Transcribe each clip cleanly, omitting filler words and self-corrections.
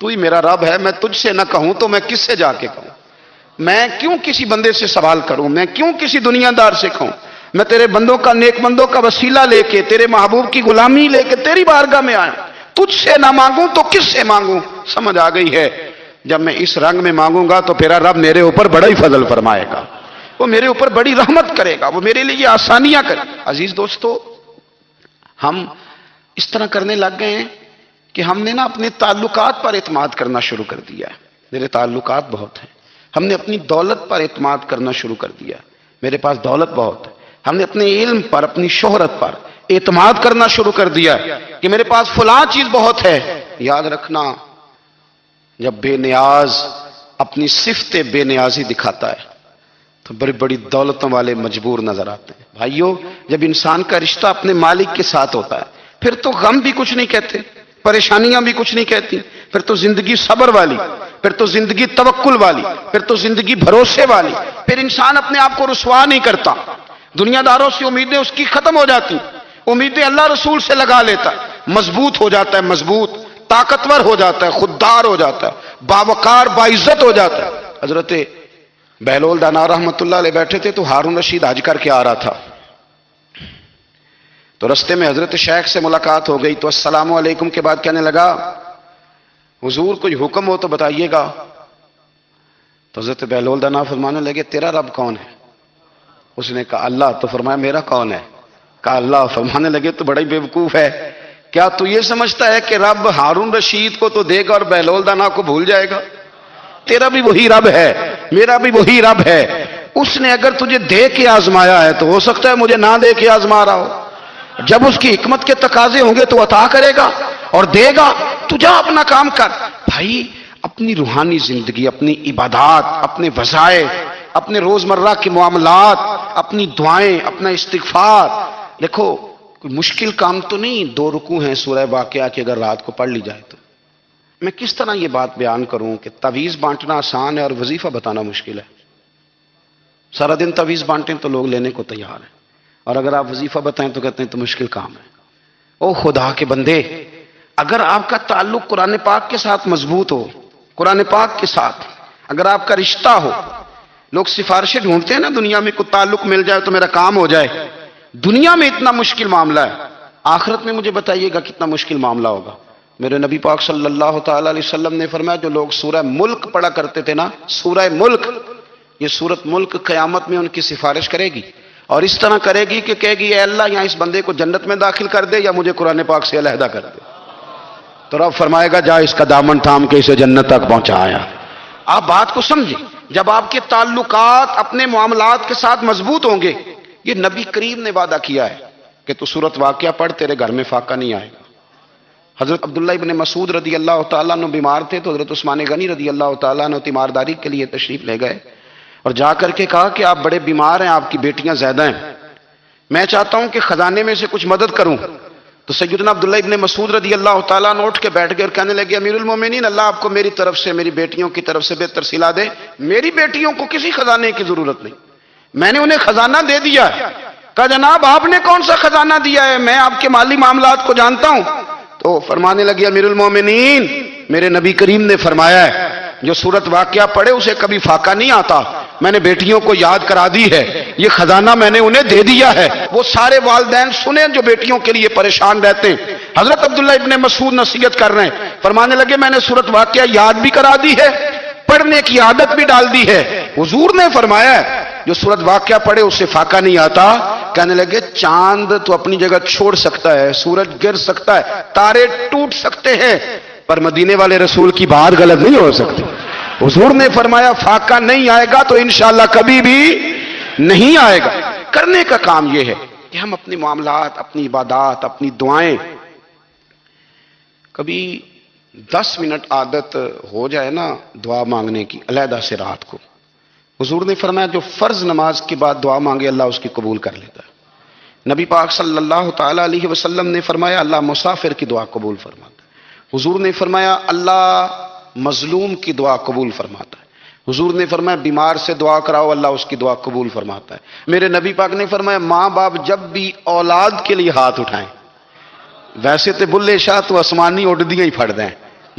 تو ہی میرا رب ہے، میں تجھ سے نہ کہوں تو میں کس سے جا کے کہوں؟ میں کیوں کسی بندے سے سوال کروں؟ میں کیوں کسی دنیا دار سے کہوں؟ میں تیرے بندوں کا، نیک بندوں کا وسیلہ لے کے، تیرے محبوب کی غلامی لے کے تیری بارگاہ میں آیا، تجھ سے نہ مانگوں تو کس سے مانگوں؟ سمجھ آ گئی ہے؟ جب میں اس رنگ میں مانگوں گا تو میرا رب میرے اوپر بڑا ہی فضل فرمائے گا، وہ میرے اوپر بڑی رحمت کرے گا، وہ میرے لیے آسانیاں کرے گا۔ عزیز دوستو، ہم اس طرح کرنے لگ گئے ہیں کہ ہم نے نا اپنے تعلقات پر اعتماد کرنا شروع کر دیا ہے۔ میرے تعلقات بہت ہیں، ہم نے اپنی دولت پر اعتماد کرنا شروع کر دیا ہے، میرے پاس دولت بہت ہے، ہم نے اپنے علم پر، اپنی شہرت پر اعتماد کرنا شروع کر دیا ہے کہ میرے پاس فلاں چیز بہت ہے۔ یاد رکھنا، جب بے نیاز اپنی صفت بے نیازی دکھاتا ہے تو بڑی بڑی دولتوں والے مجبور نظر آتے ہیں۔ بھائیو، جب انسان کا رشتہ اپنے مالک کے ساتھ ہوتا ہے پھر تو غم بھی کچھ نہیں کہتے، پریشانیاں بھی کچھ نہیں کہتی، پھر تو زندگی صبر والی، پھر تو زندگی توکل والی، پھر تو زندگی بھروسے والی، پھر انسان اپنے آپ کو رسوا نہیں کرتا، دنیا داروں سے امیدیں اس کی ختم ہو جاتی، امیدیں اللہ رسول سے لگا لیتا ہے، مضبوط ہو جاتا ہے، مضبوط، طاقتور ہو جاتا ہے، خوددار ہو جاتا ہے، باوقار باعزت ہو جاتا ہے۔ حضرت بہلول دانا رحمت اللہ علیہ بیٹھے تھے تو ہارون رشید حج کر کے آ رہا تھا، تو رستے میں حضرت شیخ سے ملاقات ہو گئی تو السلام علیکم کے بعد کہنے لگا، حضور کوئی حکم ہو تو بتائیے گا۔ تو حضرت بہلول دانا فرمانے لگے، تیرا رب کون ہے؟ اس نے کہا اللہ۔ تو فرمایا میرا کون ہے؟ کہا اللہ۔ فرمانے لگے تو بڑا ہی بیوقوف ہے، کیا تو یہ سمجھتا ہے کہ رب ہارون رشید کو تو دے گا اور بہلول دانا کو بھول جائے گا؟ تیرا بھی وہی رب ہے، میرا بھی وہی رب ہے، اس نے اگر تجھے دے کے آزمایا ہے تو ہو سکتا ہے مجھے نہ دے کے آزما رہا ہو، جب اس کی حکمت کے تقاضے ہوں گے تو عطا کرے گا اور دے گا، تو جا اپنا کام کر۔ بھائی، اپنی روحانی زندگی، اپنی عبادات، اپنے وظائف، اپنے روزمرہ کے معاملات، اپنی دعائیں، اپنا استغفار، دیکھو کوئی مشکل کام تو نہیں، 2 رکوع ہیں سورہ واقعہ کی، اگر رات کو پڑھ لی جائے تو۔ میں کس طرح یہ بات بیان کروں کہ تعویذ بانٹنا آسان ہے اور وظیفہ بتانا مشکل ہے؟ سارا دن تعویذ بانٹیں تو لوگ لینے کو تیار ہیں، اور اگر آپ وظیفہ بتائیں تو کہتے ہیں تو مشکل کام ہے۔ او خدا کے بندے، اگر آپ کا تعلق قرآن پاک کے ساتھ مضبوط ہو، قرآن پاک کے ساتھ اگر آپ کا رشتہ ہو، لوگ سفارشیں ڈھونڈتے ہیں نا دنیا میں، کوئی تعلق مل جائے تو میرا کام ہو جائے، دنیا میں اتنا مشکل معاملہ ہے، آخرت میں مجھے بتائیے گا کتنا مشکل معاملہ ہوگا۔ میرے نبی پاک صلی اللہ تعالی علیہ وسلم نے فرمایا، جو لوگ سورہ ملک پڑھا کرتے تھے نا، سورہ ملک، یہ سورت ملک قیامت میں ان کی سفارش کرے گی، اور اس طرح کرے گی کہ کہے گی اے اللہ یہاں اس بندے کو جنت میں داخل کر دے یا مجھے قرآن پاک سے علیحدہ کر دے، تو رب فرمائے گا جا اس کا دامن تھام کے اسے جنت تک پہنچایا۔ آپ بات کو سمجھیں، جب آپ کے تعلقات اپنے معاملات کے ساتھ مضبوط ہوں گے، یہ نبی کریم نے وعدہ کیا ہے کہ تو سورت واقعہ پڑھ، تیرے گھر میں فاقہ نہیں آئے گا۔ حضرت عبداللہ ابن مسعود رضی اللہ تعالیٰ عنہ بیمار تھے تو حضرت عثمان غنی رضی اللہ تعالیٰ عنہ تیمارداری کے لیے تشریف لے گئے اور جا کر کے کہا کہ آپ بڑے بیمار ہیں، آپ کی بیٹیاں زیادہ ہیں، میں چاہتا ہوں کہ خزانے میں سے کچھ مدد کروں۔ تو سیدنا عبداللہ ابن مسعود رضی اللہ تعالیٰ عنہ اٹھ کے بیٹھ گئے اور کہنے لگے، امیر المومنین، اللہ آپ کو میری طرف سے، میری بیٹیوں کی طرف سے بہتر صلہ دے، میری بیٹیوں کو کسی خزانے کی ضرورت نہیں، میں نے انہیں خزانہ دے دیا ہے۔ کہا جناب آپ نے کون سا خزانہ دیا ہے، میں آپ کے مالی معاملات کو جانتا ہوں۔ تو فرمانے لگے، امیر المومنین، میرے نبی کریم نے فرمایا ہے جو سورت واقعہ پڑھے اسے کبھی فاقہ نہیں آتا، میں نے بیٹیوں کو یاد کرا دی ہے، یہ خزانہ میں نے انہیں دے دیا ہے۔ وہ سارے والدین سنیں جو بیٹیوں کے لیے پریشان رہتے ہیں، حضرت عبداللہ ابن مسعود نصیحت کر رہے ہیں، فرمانے لگے میں نے سورت واقعہ یاد بھی کرا دی ہے، پڑھنے کی عادت بھی ڈال دی ہے، حضور نے فرمایا ہے جو سورت واقعہ پڑھے اسے فاقہ نہیں آتا۔ کہنے لگے چاند تو اپنی جگہ چھوڑ سکتا ہے، سورج گر سکتا ہے، تارے ٹوٹ سکتے ہیں، پر مدینے والے رسول کی بات غلط نہیں ہو سکتی۔ حضور نے فرمایا فاقہ نہیں آئے گا تو انشاءاللہ کبھی بھی نہیں آئے گا۔ کرنے کا کام یہ ہے کہ ہم اپنے معاملات، اپنی عبادات، اپنی دعائیں، کبھی 10 منٹ عادت ہو جائے نا دعا مانگنے کی علیحدہ سے رات کو، حضور نے فرمایا جو فرض نماز کے بعد دعا مانگے اللہ اس کی قبول کر لیتا ہے۔ نبی پاک صلی اللہ تعالی علیہ وسلم نے فرمایا اللہ مسافر کی دعا قبول فرماتا ہے۔ حضور نے فرمایا اللہ مظلوم کی دعا قبول فرماتا ہے۔ حضور نے فرمایا بیمار سے دعا کراؤ اللہ اس کی دعا قبول فرماتا ہے۔ میرے نبی پاک نے فرمایا ماں باپ جب بھی اولاد کے لیے ہاتھ اٹھائیں، ویسے تو بلے شاہ تو آسمانی اڈ دیاں ہی پھڑ دیں،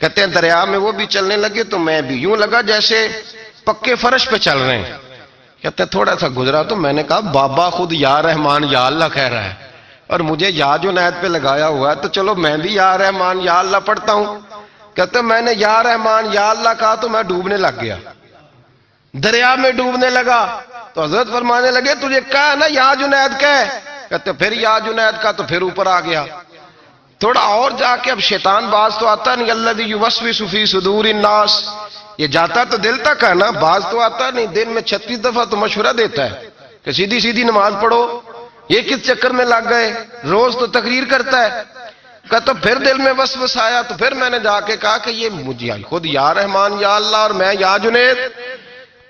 کہتے ہیں دریا میں وہ بھی چلنے لگے تو میں بھی، یوں لگا جیسے پکے فرش پہ چل رہے ہیں۔ کہتے ہیں تھوڑا سا گزرا تو میں نے کہا بابا خود یا رحمان یا اللہ کہہ رہا ہے اور مجھے یا جنید پہ لگایا ہوا ہے، تو چلو میں بھی یا رحمان یا اللہ پڑھتا ہوں۔ کہتے ہیں میں نے یا رحمان یا اللہ کہا تو میں ڈوبنے لگ گیا، دریا میں ڈوبنے لگا۔ تو حضرت فرمانے لگے تجھے کہا نا یا جنید کہہ، کہتے پھر یا جنید کا تو پھر اوپر آ گیا۔ تھوڑا اور جا کے اب شیطان باز تو آتا نہیں، الذی یوسوس فی صدور الناس، یہ جاتا تو دل تک ہے نا، باز تو آتا نہیں، دن میں 36 دفعہ تو مشورہ دیتا ہے کہ سیدھی سیدھی نماز پڑھو، یہ کس چکر میں لگ گئے، روز تو تقریر کرتا ہے۔ کہتا پھر دل میں وسوس آیا تو پھر میں نے جا کے کہا کہ یہ مجھے خود یا رحمان یا اللہ اور میں یا جنید،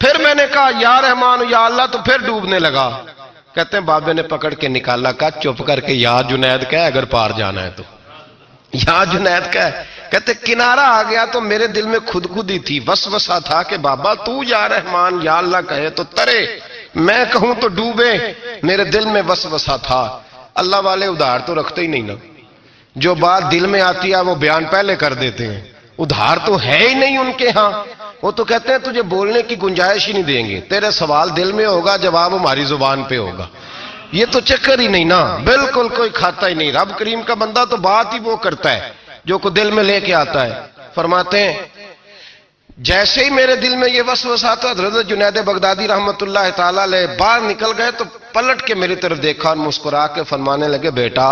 پھر میں نے کہا یا رحمان یا اللہ تو پھر ڈوبنے لگا۔ کہتے ہیں بابے نے پکڑ کے نکالا، کہا چپ کر کے یا جنید کہہ اگر پار جانا ہے تو، یا جنید کہہ۔ کہتے کنارہ آ گیا تو میرے دل میں خود ہی تھی، وسوسہ تھا کہ بابا تو یا رحمان یا اللہ کہے تو ترے، میں کہوں تو ڈوبے، میرے دل میں وسوسہ تھا۔ اللہ والے ادھار تو رکھتے ہی نہیں نا، جو بات دل میں آتی ہے وہ بیان پہلے کر دیتے ہیں، ادھار تو ہے ہی نہیں ان کے ہاں، وہ تو کہتے ہیں تجھے بولنے کی گنجائش ہی نہیں دیں گے، تیرے سوال دل میں ہوگا جواب ہماری زبان پہ ہوگا، یہ تو چکر ہی نہیں نا، بالکل کوئی کھاتا ہی نہیں۔ رب کریم کا بندہ تو بات ہی وہ کرتا ہے جو کو دل میں لے کے آتا ہے۔ فرماتے ہیں جیسے ہی میرے دل میں یہ وسوسہ تھا، حضرت جنید بغدادی رحمت اللہ تعالی علیہ باہر نکل گئے تو پلٹ کے میری طرف دیکھا اور مسکرا کے فرمانے لگے بیٹا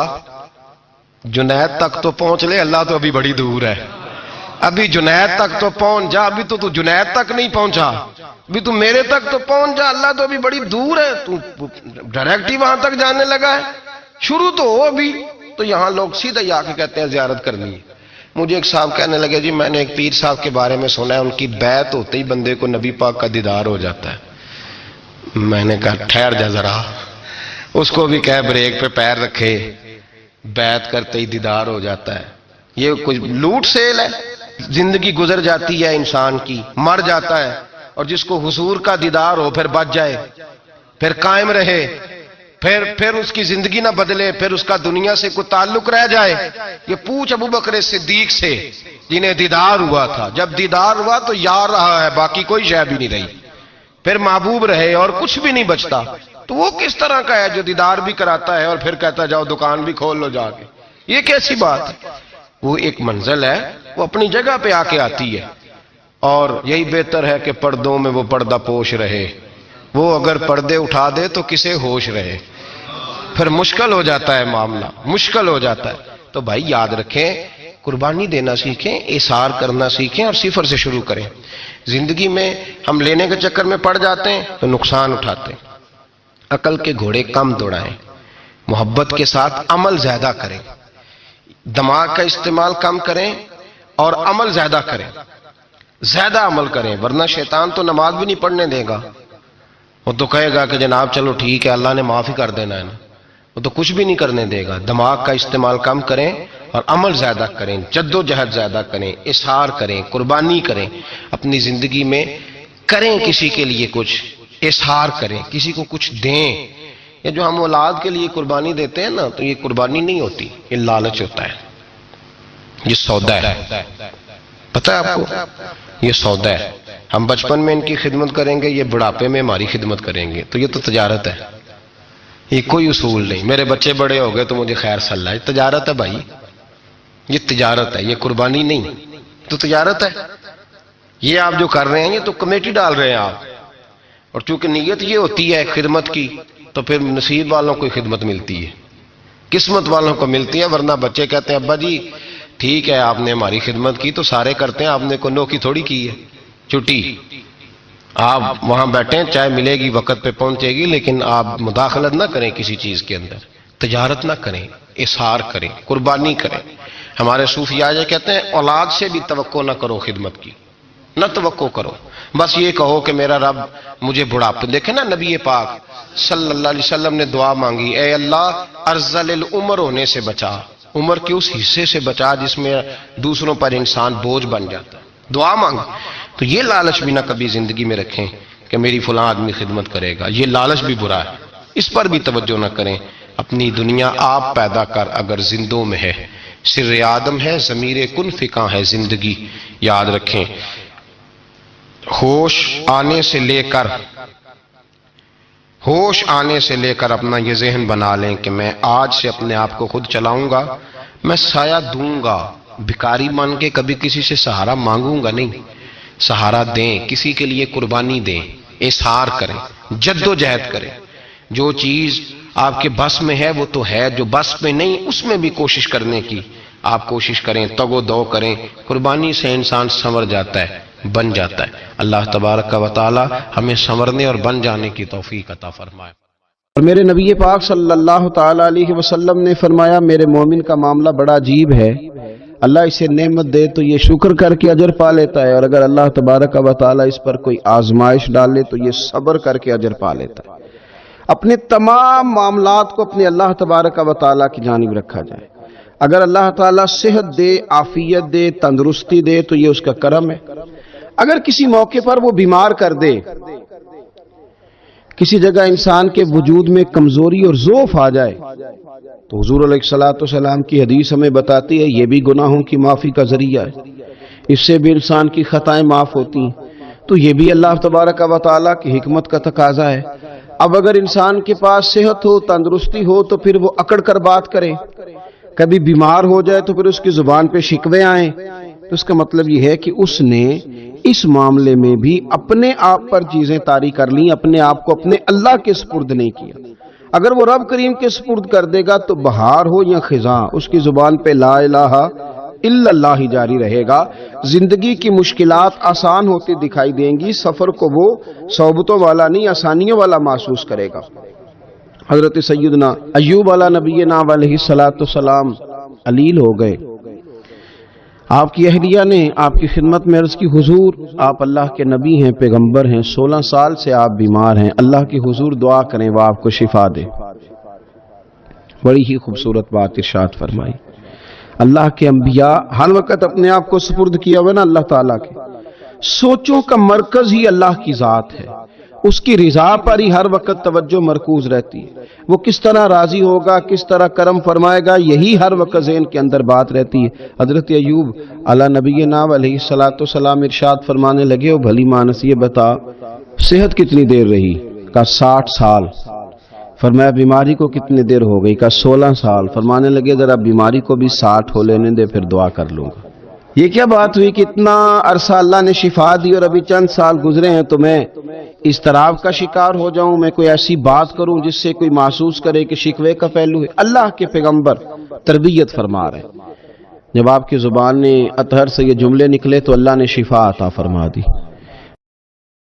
جنید تک تو پہنچ لے، اللہ تو ابھی بڑی دور ہے، ابھی جنید تک تو پہنچ جا، ابھی تو جنید تک نہیں پہنچا، ابھی تو میرے تک تو پہنچ جا، اللہ تو ابھی بڑی دور ہے، تو ڈائریکٹ ہی وہاں تک جانے لگا ہے، شروع تو ہو ابھی۔ تو یہاں لوگ سیدھا جا کے کہتے ہیں زیارت کرنی ہے۔ مجھے ایک صاحب کہنے لگے جی میں نے ایک پیر صاحب کے بارے میں سنا ہے ان کی بیعت ہوتے ہی بندے کو نبی پاک کا دیدار ہو جاتا ہے۔ میں نے کہا ٹھہر جا ذرا، اس کو بھی کہہ بریک پہ پیر رکھے، بیعت کرتے ہی دیدار ہو جاتا ہے، یہ کچھ لوٹ سیل ہے، زندگی گزر جاتی ہے انسان کی، مر جاتا ہے، اور جس کو حضور کا دیدار ہو پھر بچ جائے، پھر قائم رہے، پھر اس کی زندگی نہ بدلے، پھر اس کا دنیا سے کوئی تعلق رہ جائے۔ یہ پوچھ ابو بکر صدیق سے جنہیں دیدار ہوا تھا، جب دیدار ہوا تو یار رہا ہے، باقی کوئی شے بھی نہیں رہی، پھر محبوب رہے اور کچھ بھی نہیں بچتا۔ تو وہ کس طرح کا ہے جو دیدار بھی کراتا ہے اور پھر کہتا جاؤ دکان بھی کھول لو جا کے، یہ کیسی بات ہے؟ وہ ایک منزل ہے، وہ اپنی جگہ پہ آ کے آتی ہے، اور یہی بہتر ہے کہ پردوں میں وہ پردہ پوش رہے، وہ اگر پردے اٹھا دے تو کسے ہوش رہے، پھر مشکل ہو جاتا ہے معاملہ، مشکل ہو جاتا ہے۔ تو بھائی یاد رکھیں، قربانی دینا سیکھیں، اثار کرنا سیکھیں اور صفر سے شروع کریں۔ زندگی میں ہم لینے کے چکر میں پڑ جاتے ہیں تو نقصان اٹھاتے ہیں۔ عقل کے گھوڑے کم دوڑائیں، محبت کے ساتھ عمل زیادہ کریں، دماغ کا استعمال کم کریں اور عمل زیادہ کریں، زیادہ عمل کریں، ورنہ شیطان تو نماز بھی نہیں پڑھنے دے گا، وہ تو کہے گا کہ جناب چلو ٹھیک ہے اللہ نے معافی کر دینا ہے نا، وہ تو کچھ بھی نہیں کرنے دے گا۔ دماغ کا استعمال کم کریں اور عمل زیادہ کریں، جد و جہد زیادہ کریں، اظہار کریں، قربانی کریں، اپنی زندگی میں کریں، کسی کے لیے کچھ اظہار کریں، کسی کو کچھ دیں۔ یہ جو ہم اولاد کے لیے قربانی دیتے ہیں نا، تو یہ قربانی نہیں ہوتی، یہ لالچ ہوتا ہے، یہ سودا ہے، پتہ ہے آپ کو، یہ سودا ہے۔ ہم بچپن میں ان کی خدمت کریں گے، یہ بڑھاپے میں ہماری خدمت کریں گے، تو یہ تو تجارت ہے، یہ کوئی اصول نہیں۔ میرے بچے بڑے ہو گئے تو مجھے خیر صلاح، یہ تجارت ہے بھائی، یہ تجارت ہے، یہ قربانی نہیں، تو تجارت ہے۔ یہ آپ جو کر رہے ہیں یہ تو کمیٹی ڈال رہے ہیں آپ، اور چونکہ نیت یہ ہوتی ہے خدمت کی، تو پھر نصیب والوں کو خدمت ملتی ہے، قسمت والوں کو ملتی ہے، ورنہ بچے کہتے ہیں ابا جی ٹھیک ہے آپ نے ہماری خدمت کی تو سارے کرتے ہیں، آپ نے کو نوکی تھوڑی کی ہے، چھٹی آپ وہاں بیٹھیں، چائے ملے گی وقت پہ پہنچے گی، لیکن آپ مداخلت نہ کریں کسی چیز کے اندر، تجارت نہ کریں، اظہار کریں، قربانی کریں۔ ہمارے صوفیاء یہ کہتے ہیں اولاد سے بھی توقع نہ کرو خدمت کی، نہ توقع کرو، بس یہ کہو کہ میرا رب مجھے بڑھاپے، دیکھیں نا نبی پاک صلی اللہ علیہ وسلم نے دعا مانگی، اے اللہ ارذل العمر ہونے سے بچا، عمر کے اس حصے سے بچا جس میں دوسروں پر انسان بوجھ بن جاتا ہے، دعا مانگ۔ تو یہ لالچ بھی نہ کبھی زندگی میں رکھیں کہ میری فلاں آدمی خدمت کرے گا، یہ لالچ بھی برا ہے، اس پر بھی توجہ نہ کریں۔ اپنی دنیا آپ پیدا کر اگر زندوں میں ہے، سر آدم ہے، ضمیر کن فکاں ہے زندگی، یاد رکھیں۔ ہوش آنے سے لے کر اپنا یہ ذہن بنا لیں کہ میں آج سے اپنے آپ کو خود چلاؤں گا، میں سایہ دوں گا، بھکاری مان کے کبھی کسی سے سہارا مانگوں گا نہیں، سہارا دیں، کسی کے لیے قربانی دیں، اظہار کریں، جد و جہد کریں۔ جو چیز آپ کے بس میں ہے وہ تو ہے، جو بس میں نہیں اس میں بھی کوشش کرنے کی آپ کوشش کریں، تگ و دو کریں، قربانی سے انسان سنور جاتا ہے، بن جاتا ہے۔ اللہ تبارک و تعالی ہمیں سنورنے اور بن جانے کی توفیق عطا فرمائے۔ اور میرے نبی پاک صلی اللہ تعالی علیہ وسلم نے فرمایا، میرے مومن کا معاملہ بڑا عجیب ہے، اللہ اسے نعمت دے تو یہ شکر کر کے اجر پا لیتا ہے، اور اگر اللہ تبارک و تعالی اس پر کوئی آزمائش ڈالے تو یہ صبر کر کے اجر پا لیتا ہے۔ اپنے تمام معاملات کو اپنے اللہ تبارک و تعالی کی جانب رکھا جائے۔ اگر اللہ تعالیٰ صحت دے، عافیت دے، تندرستی دے تو یہ اس کا کرم ہے۔ اگر کسی موقع پر وہ بیمار کر دے، کسی جگہ انسان کے وجود میں کمزوری اور ضعف آ جائے تو حضور علیہ الصلوۃ والسلام کی حدیث ہمیں بتاتی ہے یہ بھی گناہوں کی معافی کا ذریعہ ہے، اس سے بھی انسان کی خطائیں معاف ہوتی ہیں، تو یہ بھی اللہ تبارک و تعالیٰ کی حکمت کا تقاضا ہے۔ اب اگر انسان کے پاس صحت ہو، تندرستی ہو تو پھر وہ اکڑ کر بات کرے، کبھی بیمار ہو جائے تو پھر اس کی زبان پہ شکوے آئیں، تو اس کا مطلب یہ ہے کہ اس نے اس معاملے میں بھی اپنے آپ پر چیزیں طاری کر لیں، اپنے آپ کو اپنے اللہ کے سپرد نہیں کیا۔ اگر وہ رب کریم کے سپرد کر دے گا تو بہار ہو یا خزاں اس کی زبان پہ لا الہ الا اللہ ہی جاری رہے گا، زندگی کی مشکلات آسان ہوتی دکھائی دیں گی، سفر کو وہ صعوبتوں والا نہیں آسانیوں والا محسوس کرے گا۔ حضرت سیدنا ایوب علیہ نبینا علیہ الصلوۃ والسلام علیل ہو گئے، آپ کی اہلیہ نے آپ کی خدمت میں عرض کی، حضور آپ اللہ کے نبی ہیں، پیغمبر ہیں، 16 سال سے آپ بیمار ہیں، اللہ کی حضور دعا کریں وہ آپ کو شفا دے۔ بڑی ہی خوبصورت بات ارشاد فرمائی۔ اللہ کے انبیاء ہر وقت اپنے آپ کو سپرد کیا ہوا نا اللہ تعالیٰ کے، سوچوں کا مرکز ہی اللہ کی ذات ہے، اس کی رضا پر ہی ہر وقت توجہ مرکوز رہتی ہے، وہ کس طرح راضی ہوگا، کس طرح کرم فرمائے گا، یہی ہر وقت ذہن کے اندر بات رہتی ہے۔ حضرت ایوب علیہ نبینا علیہ الصلوۃ والسلام ارشاد فرمانے لگے، او بھلی مانس یہ بتا صحت کتنی دیر رہی؟ کہا 60 سال۔ فرمایا بیماری کو کتنی دیر ہو گئی؟ کہا 16 سال۔ فرمانے لگے ذرا بیماری کو بھی 60 ہو لینے دے پھر دعا کر لوں گا۔ یہ کیا بات ہوئی کہ اتنا عرصہ اللہ نے شفا دی اور ابھی چند سال گزرے ہیں تو میں اضطراب کا شکار ہو جاؤں، میں کوئی ایسی بات کروں جس سے کوئی محسوس کرے کہ شکوے کا پہلو ہے؟ اللہ کے پیغمبر تربیت فرما رہے ہیں، جب آپ کی زبان نے اطہر سے یہ جملے نکلے تو اللہ نے شفا عطا فرما دی۔